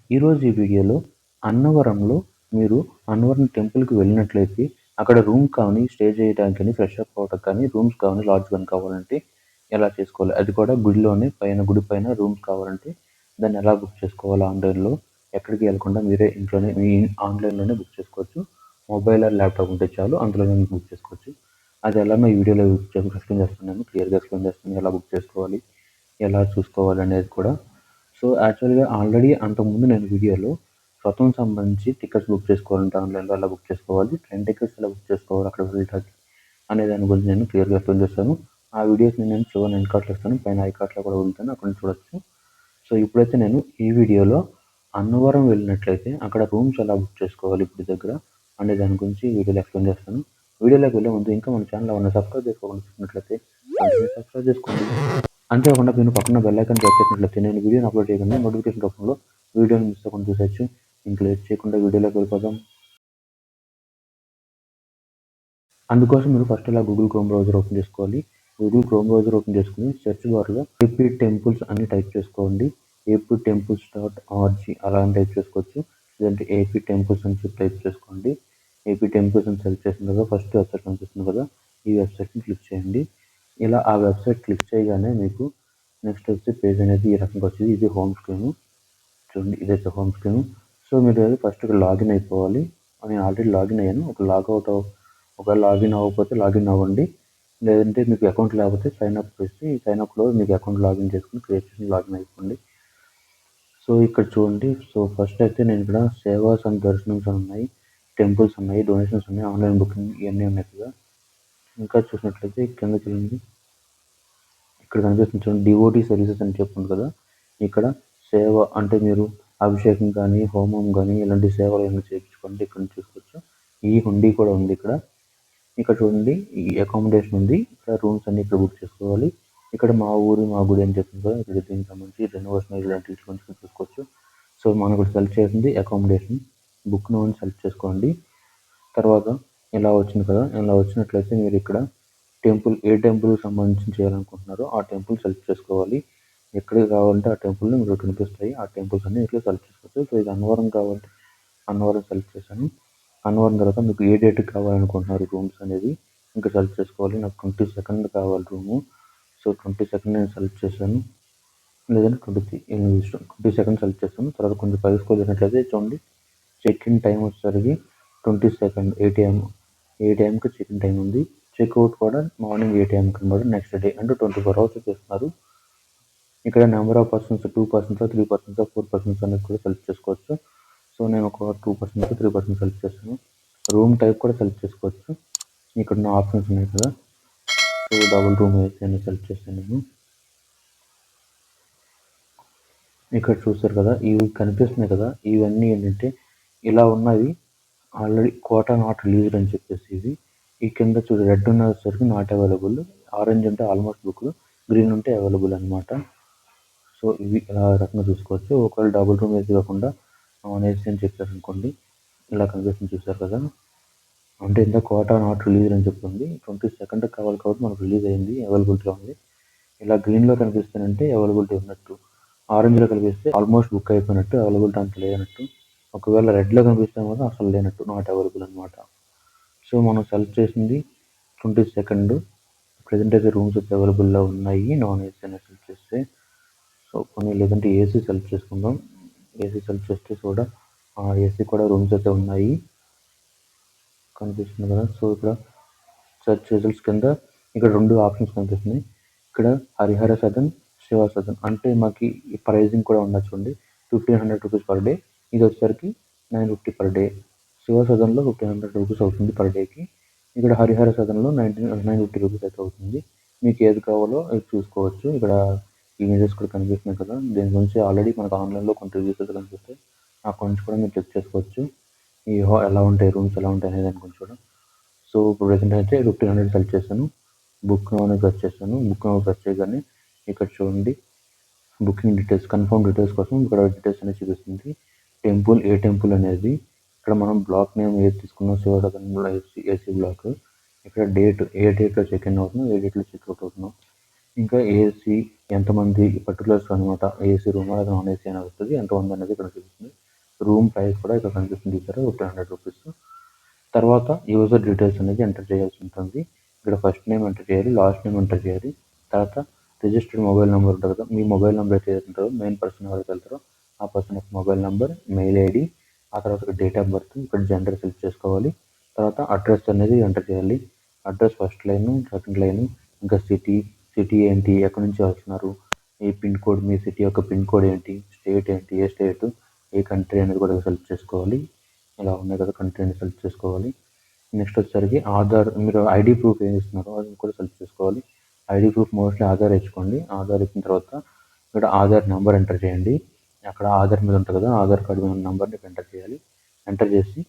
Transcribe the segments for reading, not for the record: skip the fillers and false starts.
ఈరోజు ఈ వీడియోలో అన్నవరంలో మీరు అన్నవరం టెంపుల్‌కి వెళ్ళినట్లయితే అక్కడ రూమ్ కానీ, స్టే చేయడానికి కానీ, ఫ్రెష్ అప్ అవ్వడానికి కానీ, రూమ్స్ కానీ, లాడ్జ్ కానీ కావాలంటే ఎలా చేసుకోవాలి? అది కూడా గుడిలోనే గుడి పైన రూమ్స్ కావాలంటే దాన్ని ఎలా బుక్ చేసుకోవాలి ఆన్‌లైన్‌లో? ఎక్కడికి వెళ్ళకుండా మీరే ఇంట్లోనే మీ ఆన్‌లైన్‌లోనే బుక్ చేసుకోవచ్చు. మొబైల్ ఆర్ ల్యాప్‌టాప్ ఉంటే చాలు అందులోనే బుక్ చేసుకోవచ్చు. అది ఎలానో ఈ వీడియోలో ఎక్స్‌ప్లెయిన్ చేస్తున్నాను. క్లియర్‌గా ఎక్స్‌ప్లెయిన్ చేస్తాను. ఎలా బుక్ చేసుకోవాలి? ఎలా చూసుకోవాలి అనేది కూడా. సో, యాక్చువల్‌గా ఆల్రెడీ అంతకుముందు నేను వీడియోలో రథం సంబంధించి టికెట్స్ బుక్ చేసుకోవాలంటే ఆన్‌లైన్‌లో ఎలా బుక్ చేసుకోవాలి? ట్రైన్ టికెట్స్ ఎలా బుక్ చేసుకోవాలి అక్కడికి వెళ్ళటానికి అనే దాని గురించి నేను క్లియర్‌గా ఎక్స్‌ప్లెయిన్ చేశాను. ఆ వీడియోస్‌ని నేను చివరన ఎండ్ కార్డ్‌లో ఇస్తాను. పైన ఐ కార్డ్‌లో కూడా వదులుతాను. అక్కడ నుంచి చూడొచ్చు. సో, ఇప్పుడైతే నేను ఈ వీడియోలో అన్నవరం వెళ్ళినట్లయితే అక్కడ రూమ్స్ ఎలా బుక్ చేసుకోవాలి గుడి దగ్గర అనే దాని గురించి ఈ వీడియోలో ఎక్స్‌ప్లెయిన్ చేస్తాను. వీడియోలోకి వెళ్ళే ముందు ఇంకా మన ఛానల్ ఎవరైనా సబ్స్క్రైబ్ చేసుకోకుండా చూస్తున్నట్లయితే వెంటనే సబ్స్క్రైబ్ చేసుకోండి. అంతేకాకుండా మీరు పక్కన బెల్ ఐకాన్ ప్రెస్ చేసినట్లయితే నేను వీడియోని అప్లోడ్ చేయగానే నోటిఫికేషన్ రూపంలో వీడియోని మిస్ అవ్వకుండా చూసేయచ్చు. ఇంక లేట్ చేయకుండా వీడియోలోకి వెళ్ళిపోదాం. అందుకోసం మీరు ఫస్ట్ ఇలా గూగుల్ క్రోమ్ బ్రౌజర్ ఓపెన్ చేసుకోవాలి. గూగుల్ క్రోమ్ బ్రౌజర్ ఓపెన్ చేసుకుని సెర్చ్ బార్లో ఏపీ టెంపుల్స్ అని టైప్ చేసుకోండి. ఏపీ టెంపుల్స్ .org అలా అని టైప్ చేసుకోవచ్చు. లేదంటే ఏపీ టెంపుల్స్ అని చెప్పి టైప్ చేసుకోండి. ఏపీ టెంపుల్స్ అని సెలెక్ట్ చేసిన తర్వాత ఫస్ట్ వెబ్సైట్ కనిపిస్తుంది కదా, ఈ వెబ్సైట్ని క్లిక్ చేయండి. ఇలా ఆ వెబ్సైట్ క్లిక్ చేయగానే మీకు నెక్స్ట్ వచ్చే పేజ్ అనేది ఈ రకంగా వచ్చింది. ఇది హోమ్ స్క్రీన్. చూడండి, ఇదైతే హోమ్ స్క్రీన్. సో, మీరు ఫస్ట్ ఇక్కడ లాగిన్ అయిపోవాలి. నేను ఆల్రెడీ లాగిన్ అయ్యాను. ఒకవేళ లాగిన్ అవ్వకపోతే లాగిన్ అవ్వండి. లేదంటే మీకు అకౌంట్ లేకపోతే సైన్ అప్ చేసి సైన్ అప్‌లో మీకు అకౌంట్ లాగిన్ చేసుకొని క్రియేట్ చేసి లాగిన్ అయిపోండి. సో, ఇక్కడ చూడండి. సో, ఫస్ట్ అయితే నేను ఇక్కడ సేవాస్ అండ్ దర్శనమ్స్ అని ఉన్నాయి. టెంపుల్స్ ఉన్నాయి. డొనేషన్స్ ఉన్నాయి. ఆన్‌లైన్ బుకింగ్ ఇవన్నీ ఉన్నాయి కదా. ఇంకా చూసినట్లయితే కింద చూడండి. ఇక్కడ కనిపిస్తుంది చూడండి, డివోటీ సర్వీసెస్ అని చెప్పి ఉంది కదా. ఇక్కడ సేవ అంటే మీరు అభిషేకం కానీ, హోమం కానీ ఇలాంటి సేవలు ఏమైనా చేయించుకోండి ఇక్కడ నుంచి చూసుకోవచ్చు. ఈ హుండీ కూడా ఉంది ఇక్కడ. ఇక్కడ చూడండి, ఈ అకామిడేషన్ ఉంది. ఇక్కడ రూమ్స్ అన్ని ఇక్కడ బుక్ చేసుకోవాలి. ఇక్కడ మా ఊరు మా గుడి అని చెప్తుంది కదా, ఇక్కడ దీనికి సంబంధించి రెనోవేషన్ ఇలాంటి వీటి గురించి చూసుకోవచ్చు. సో, మనం ఇక్కడ సెలెక్ట్ చేసింది అకామిడేషన్. బుక్ నౌ అని సెలెక్ట్ చేసుకోండి. తర్వాత ఇలా వచ్చింది కదా, ఇలా వచ్చినట్లయితే మీరు ఇక్కడ ఏ టెంపుల్కి సంబంధించి చేయాలనుకుంటున్నారో ఆ టెంపుల్ సెలెక్ట్ చేసుకోవాలి. ఎక్కడికి కావాలంటే ఆ టెంపుల్ని మీకు కనిపిస్తాయి. ఆ టెంపుల్స్ అన్ని ఇట్లా సెలెక్ట్ చేసుకోవచ్చు. సో, ఇది అన్నవరం కావాలంటే అన్నవరం సెలెక్ట్ చేశాను. అన్నవరం తర్వాత మీకు ఏ డేట్కి కావాలనుకుంటున్నారు రూమ్స్ అనేది ఇంకా సెలెక్ట్ చేసుకోవాలి. నాకు 22nd కావాలి రూము. సో, 22nd నేను సెలెక్ట్ చేశాను. లేదంటే 22nd సెలెక్ట్ చేస్తాను. తర్వాత కొంచెం పై స్క్రోల్ చేసినట్లయితే చూడండి, చెక్ ఇన్ టైం వచ్చేసరికి 22nd 8 AM. 8 AMకి చెక్ ఇన్ టైం ఉంది. చెక్అవుట్ కూడా మార్నింగ్ 8 AMకి అనమాట. నెక్స్ట్ డే అంటే 24 అవర్స్ చేస్తున్నారు. ఇక్కడ number of persons 2 persons 3 persons 4 persons అనేది కూడా సెలెక్ట్ చేసుకోవచ్చు. సో, నేను ఒక 2 పర్సన్స్ 3 పర్సన్స్ సెలెక్ట్ చేస్తాను. రూమ్ టైప్ కూడా సెలెక్ట్ చేసుకోవచ్చు. ఇక్కడ నా ఆప్షన్స్ ఉన్నాయి కదా. సో, డబుల్ రూమ్ ఏసీ అని సెలెక్ట్ చేస్తాను నేను. ఇక్కడ చూస్తారు కదా, ఇవి కనిపిస్తున్నాయి కదా, ఇవన్నీ ఏంటంటే ఇలా ఉన్నవి ఆల్రెడీ కోటా నాట్ రిలీజ్డ్ అని చెప్పేసి ఇవి. ఈ కింద చూడు రెడ్ ఉన్నసరికి నాట్ అవైలబుల్, ఆరెంజ్ ఉంటే ఆల్మోస్ట్ బుక్డ్, గ్రీన్ ఉంటే అవైలబుల్ అనమాట. సో, ఇవి ఇలా రకంగా చూసుకోవచ్చు. ఒకవేళ డబుల్ రూమ్ ఏసీ కాకుండా నాన్ ఏసీ అని చెప్పారు అనుకోండి, ఇలా కనిపిస్తుంది చూసారు కదా. అంటే ఇంత కోటా నాట్ రిలీజ్డ్ అని చెప్తుంది. 22nd కావాలి కాబట్టి మనకు రిలీజ్ అయింది, అవైలబిలిటీలో ఉంది. ఇలా గ్రీన్లో కనిపిస్తానంటే అవైలబిలిటీ ఉన్నట్టు, ఆరెంజ్లో కనిపిస్తే ఆల్మోస్ట్ బుక్ అయిపోయినట్టు, అవైలబిలిటీ అంత లేనట్టు. ఒకవేళ రెడ్లో కనిపిస్తే మాత్రం అసలు లేనట్టు, నాట్ అవైలబుల్ అనమాట. సో, మనం సెలెక్ట్ చేసింది 22nd. ప్రజెంట్ అయితే రూమ్స్ అయితే అవైలబుల్లో ఉన్నాయి నాన్ ఏసీ అనేది సెలెక్ట్ చేస్తే. సో, కొన్ని లేదంటే ఏసీ సెలెక్ట్ చేసుకుందాం. ఏసీ సెలెక్ట్ చేస్తే కూడా ఏసీ కూడా రూమ్స్ అయితే ఉన్నాయి కనిపిస్తుంది కదా. సో, ఇక్కడ సెర్చ్ రిజల్ట్స్ కింద ఇక్కడ 2 ఆప్షన్స్ కనిపిస్తున్నాయి. ఇక్కడ హరిహర సదన్, శివ సదన్ అంటే మాకు ప్రైజింగ్ కూడా ఉండదు చూడండి. 1500 రూపీస్ పర్ డే. ఇది వచ్చేసరికి 950 పర్ డే. శివ సదన్లో 1500 రూపీస్ అవుతుంది పర్ డేకి. ఇక్కడ హరిహర సదన్లో 950 రూపీస్ అయితే అవుతుంది. మీకు ఏది కావాలో అది చూసుకోవచ్చు. ఇక్కడ ఇమేజెస్ కూడా కనిపిస్తున్నాయి కదా, దీని గురించి ఆల్రెడీ మనకు ఆన్లైన్లో కొన్ని రివ్యూస్ అయితే కనిపిస్తాయి. అక్కడ నుంచి కూడా మీరు చెక్ చేసుకోవచ్చు. ఎలా ఉంటాయి రూమ్స్ ఎలా ఉంటాయి అనే దాని గురించి కూడా. సో, ఇప్పుడు ప్రెజెంట్ అయితే 1500 సెలెక్ట్ చేశాను. బుక్ నౌ అని ప్రెస్ చేశాను. బుక్ నౌ ప్రెస్ చేయగానే ఇక్కడ చూడండి, బుకింగ్ డీటెయిల్స్, కన్ఫర్మ్ డీటెయిల్స్ కోసం ఇక్కడ డీటెయిల్స్ అనేది చూపిస్తుంది. ఏ టెంపుల్ అనేది, ఇక్కడ మనం బ్లాక్ నేమ్ ఏది తీసుకున్నాం, శివసదన్ ఏసీ బ్లాక్. ఇక్కడ డేట్, ఏ డేట్లో చెక్ ఇన్ అవుతున్నాం, ఏ డేట్లో చెక్అవుట్ అవుతున్నాం. ఇంకా ఏసీ ఎంతమంది పర్టికులర్స్ అనమాట. ఏసీ రూమా లేదా నాన్ ఏసీ అని వస్తది. ఎంతమంది అనేది ఇక్కడ చూపిస్తుంది. రూమ్ ప్రైస్ కూడా ఇక్కడ కనిపిస్తుంది చూసారా ₹100. తర్వాత యూజర్ డీటెయిల్స్ అనేది ఎంటర్ చేయాల్సి ఉంటుంది. ఇక్కడ ఫస్ట్ నేమ్ ఎంటర్ చేయాలి, లాస్ట్ నేమ్ ఎంటర్ చేయాలి. తర్వాత రిజిస్టర్డ్ మొబైల్ నెంబర్ ఉంటుంది కదా, మీ మొబైల్ నెంబర్ అయితే ఉంటుందో మెయిన్ పర్సన్ ఎవరైతే వెళ్తారో ఆ పర్సన్ యొక్క మొబైల్ నెంబర్, మెయిల్ ఐడి, ఆ తర్వాత ఇక్కడ డేట్ ఆఫ్ బర్త్, ఇక్కడ జెండర్ సెలెక్ట్ చేసుకోవాలి. తర్వాత అడ్రస్ అనేది ఎంటర్ చేయాలి. Address first line, second line, ఇంకా సిటీ ఏంటి, ఎక్కడి నుంచి వస్తున్నారు, ఏ పిన్ కోడ్, మీ సిటీ యొక్క పిన్ కోడ్ ఏంటి, స్టేట్ ఏంటి, ఏ స్టేట్, ఏ కంట్రీ అనేది కూడా సెలెక్ట్ చేసుకోవాలి. ఇలా ఉన్నాయి కదా కంట్రీని సెలెక్ట్ చేసుకోవాలి. నెక్స్ట్ వచ్చేసరికి ఆధార్, మీరు ఐడి ప్రూఫ్ ఏమి ఇస్తున్నారో అది కూడా సెలెక్ట్ చేసుకోవాలి. ఐడి ప్రూఫ్ మోస్ట్లీ ఆధార్ ఇచ్చుకోండి. ఆధార్ ఇచ్చిన తర్వాత ఇక్కడ ఆధార్ నెంబర్ ఎంటర్ చేయండి. అక్కడ ఆధార్ మీద ఉంటుంది కదా, ఆధార్ కార్డు మీద ఉన్న నెంబర్ని ఎంటర్ చేయాలి. ఎంటర్ చేసి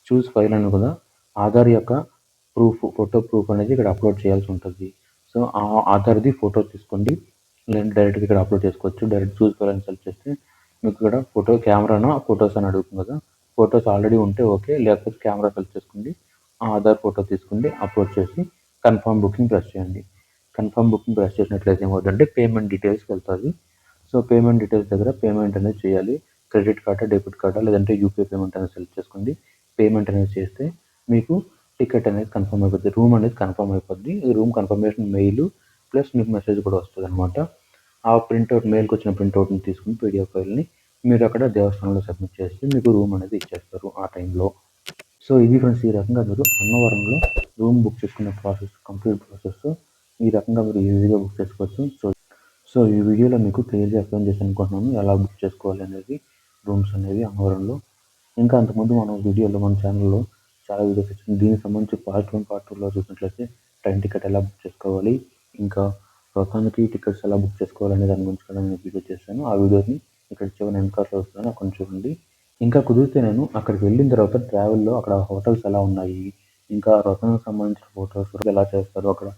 చూస్ ఫైల్ అని కదా, ఆధార్ యొక్క ఫోటో ప్రూఫ్ అనేది ఇక్కడ అప్లోడ్ చేయాల్సి ఉంటుంది. సో ఆ ఆధార్ది ఫోటో తీసుకోండి, లేదంటే డైరెక్ట్గా ఇక్కడ అప్లోడ్ చేసుకోవచ్చు. డైరెక్ట్ చూస్ ఫైల్ అని సెలెక్ట్ చేస్తే మీకు ఇక్కడ కెమెరానా ఫొటోస్ అని అడుగుతుంది కదా, ఫొటోస్ ఆల్రెడీ ఉంటే ఓకే, లేకపోతే కెమెరా సెలెక్ట్ చేసుకోండి, ఆ ఆధార్ ఫోటో తీసుకోండి, అప్లోడ్ చేసి కన్ఫర్మ్ బుకింగ్ ప్రెస్ చేయండి. కన్ఫర్మ్ బుకింగ్ ప్రెస్ చేసినట్లయితే ఏమవుతుందంటే పేమెంట్ డీటెయిల్స్కి వెళ్తుంది. సో పేమెంట్ డీటెయిల్స్ దగ్గర పేమెంట్ అనేది చేయాలి. క్రెడిట్ కార్డా, డెబిట్ కార్డా, లేదంటే యూపీఐ పేమెంట్ అనేది సెలెక్ట్ చేసుకోండి. పేమెంట్ అనేది చేస్తే మీకు టికెట్ అనేది కన్ఫర్మ్ అయిపోద్ది, రూమ్ అనేది కన్ఫర్మ్ అయిపోద్ది. రూమ్ కన్ఫర్మేషన్ మెయిల్ ప్లస్ మీకు మెసేజ్ కూడా వస్తుంది అనమాట. ఆ ప్రింట్అవుట్, మెయిల్కి వచ్చిన ప్రింట్అవుట్ని తీసుకుని పీడిఎఫ్ ఫైల్ని మీరు అక్కడ దేవస్థానంలో సబ్మిట్ చేస్తే మీకు రూమ్ అనేది ఇచ్చేస్తారు ఆ టైంలో. సో ఇది ఫ్రెండ్స్, ఈ రకంగా మీరు అన్నవరంలో రూమ్ బుక్ చేసుకునే ప్రాసెస్, కంప్లీట్ ప్రాసెస్ ఈ రకంగా మీరు ఈజీగా బుక్ చేసుకోవచ్చు. సో ఈ వీడియోలో మీకు క్లియర్గా ఎక్స్ప్లెయిన్ చేసి అనుకుంటున్నాను ఎలా బుక్ చేసుకోవాలి అనేది రూమ్స్ అనేవి అన్నవరంలో. ఇంకా అంతకుముందు మన వీడియోలో, మన ఛానల్లో చాలా వీడియోస్ వచ్చింది. దీనికి సంబంధించి పార్ట్ 1, పార్ట్ 2లో చూసినట్లయితే ట్రైన్ టికెట్ ఎలా బుక్ చేసుకోవాలి, ఇంకా రథానికి టికెట్స్ ఎలా బుక్ చేసుకోవాలి అనే దాని గురించి కూడా నేను వీడియో చేశాను. ఆ వీడియోని ఇక్కడ చివరి ఎండ్ కార్డ్లో వస్తున్నాను, అక్కడ చూడండి. ఇంకా కుదిరితే నేను అక్కడికి వెళ్ళిన తర్వాత ట్రావెల్లో అక్కడ హోటల్స్ ఎలా ఉన్నాయి, ఇంకా రథానికి సంబంధించిన ఫొటోస్ ఎలా చేస్తారు, అక్కడ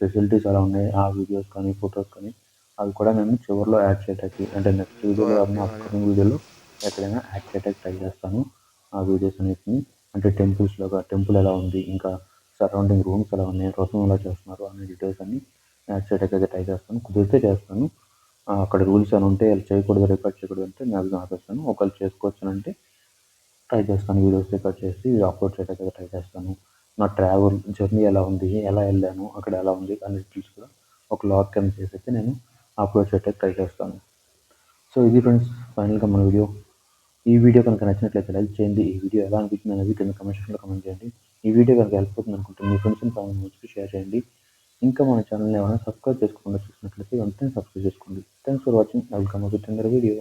ఫెసిలిటీస్ ఎలా ఉన్నాయి, ఆ వీడియోస్ కానీ ఫొటోస్ కానీ అవి కూడా నేను చివరిలో యాడ్ చేయడానికి, అంటే నెక్స్ట్ వీడియోలో కాకుండా అప్కమింగ్ వీడియోలో ఎక్కడైనా యాడ్ చేయడానికి ట్రై చేస్తాను. ఆ వీడియోస్ అన్నిటిని, అంటే టెంపుల్ ఎలా ఉంది, ఇంకా సరౌండింగ్ రూమ్స్ ఎలా ఉన్నాయి, రథం ఎలా చేస్తున్నారు అనే డీటెయిల్స్ అన్ని యాడ్ చేయడానికి అయితే ట్రై చేస్తాను. కుదిరితే చేస్తాను. అక్కడ రూల్స్ అని ఉంటే అది చేయకూడదు, రికార్డ్ చేయకూడదు అంటే మ్యాక్సిమం ఆపేస్తాను. ఒకవేళ చేసుకోవచ్చు అంటే ట్రై చేస్తాను. వీడియోస్ రికార్డ్ చేసి అప్లోడ్ చేయడానికి అయితే ట్రై చేస్తాను. నా ట్రావెల్ జర్నీ ఎలా ఉంది, ఎలా వెళ్ళాను, అక్కడ ఎలా ఉంది అనే డీటెయిల్స్ కూడా ఒక లాగ్ కింద చేసి అయితే నేను అప్లోడ్ చేయడానికి ట్రై చేస్తాను. సో ఇది ఫ్రెండ్స్ ఫైనల్గా మన వీడియో. ఈ వీడియో కనుక నచ్చినట్లయితే లైక్ చేయండి. ఈ వీడియో ఎలా అనిపించింది అనేది కింద కామెంట్ సెక్షన్లో కామెంట్ చేయండి. ఈ వీడియో కనుక హెల్ప్ అవుతుంది అనుకుంటే మీ ఫ్రెండ్స్ అండ్ ఫ్యామిలీ మెంబర్స్కి షేర్ చేయండి. ఇంకా మన ఛానల్ని ఏమైనా సబ్స్క్రైబ్ చేసుకోకుండా చూసినట్లయితే వెంటనే సబ్స్క్రైబ్ చేసుకోండి. Thanks for watching. Welcome with another video.